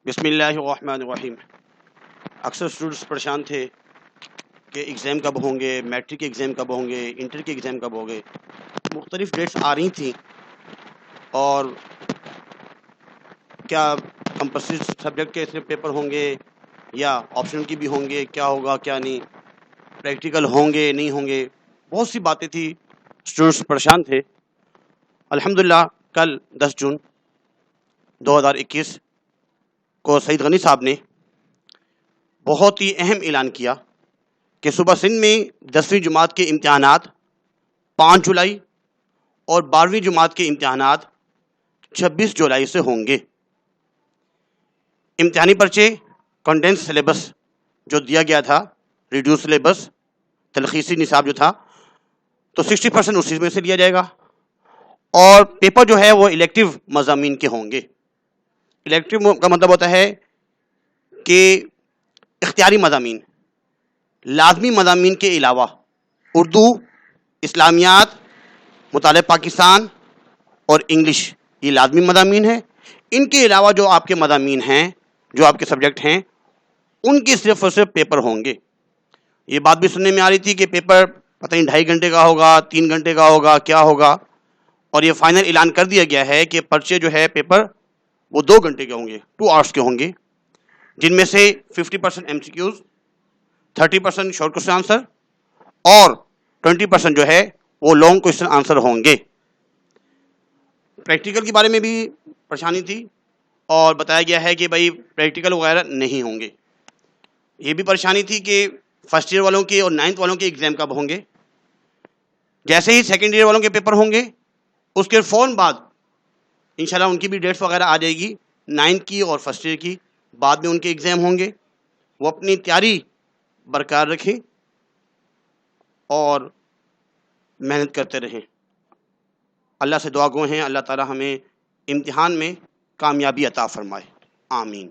بسم اللہ الرحمن الرحیم۔ اکثر اسٹوڈنٹس پریشان تھے کہ ایگزام کب ہوں گے، میٹرک کے ایگزام کب ہوں گے، انٹر کے ایگزام کب ہوں گے۔ مختلف ڈیٹس آ رہی تھیں اور کیا کمپلسری سبجیکٹ کے صرف پیپر ہوں گے یا آپشنل کی بھی ہوں گے، کیا ہوگا کیا نہیں، پریکٹیکل ہوں گے نہیں ہوں گے، بہت سی باتیں تھی، اسٹوڈنٹس پریشان تھے۔ الحمدللہ کل 10 جون 2021 کو سعید غنی صاحب نے بہت ہی اہم اعلان کیا کہ صوبہ سندھ میں 10ویں جماعت کے امتحانات 5 جولائی اور 12ویں جماعت کے امتحانات 26 جولائی سے ہوں گے۔ امتحانی پرچے کنڈینس سلیبس جو دیا گیا تھا، ریڈیوس سلیبس، تلخیصی نصاب جو تھا، تو 60% اسی میں سے لیا جائے گا، اور پیپر جو ہے وہ الیکٹیو مضامین کے ہوں گے۔ الیکٹیو کا مطلب ہوتا ہے کہ اختیاری مضامین، لازمی مضامین کے علاوہ اردو، اسلامیات، مطالعہ پاکستان اور انگلش یہ لازمی مضامین ہیں۔ ان کے علاوہ جو آپ کے مضامین ہیں، جو آپ کے سبجیکٹ ہیں، ان کے صرف اور صرف پیپر ہوں گے۔ یہ بات بھی سننے میں آ رہی تھی کہ پیپر پتہ نہیں 2.5 گھنٹے کا ہوگا، 3 گھنٹے کا ہوگا، کیا ہوگا، اور یہ فائنل اعلان کر دیا گیا ہے کہ پرچے جو ہے پیپر وہ 2 گھنٹے کے ہوں گے، 2 آورس کے ہوں گے، جن میں سے 50% M C Qs, 30% short question answer اور 20% جو ہے وہ لانگ کوشچن آنسر ہوں گے۔ پریکٹیکل کے بارے میں بھی پریشانی تھی اور بتایا گیا ہے کہ بھائی پریکٹیکل وغیرہ نہیں ہوں گے۔ یہ بھی پریشانی تھی کہ فرسٹ ایئر والوں کے اور 9th والوں کے ایگزام کب ہوں گے۔ جیسے ہی سیکنڈ ایئر والوں کے پیپر ہوں گے، اس کے فوراً بعد انشاءاللہ ان کی بھی ڈیٹس وغیرہ آ جائے گی، 9th کی اور فرسٹ ایئر کی، بعد میں ان کے ایگزام ہوں گے۔ وہ اپنی تیاری برقرار رکھیں اور محنت کرتے رہیں۔ اللہ سے دعا گو ہیں اللہ تعالی ہمیں امتحان میں کامیابی عطا فرمائے، آمین۔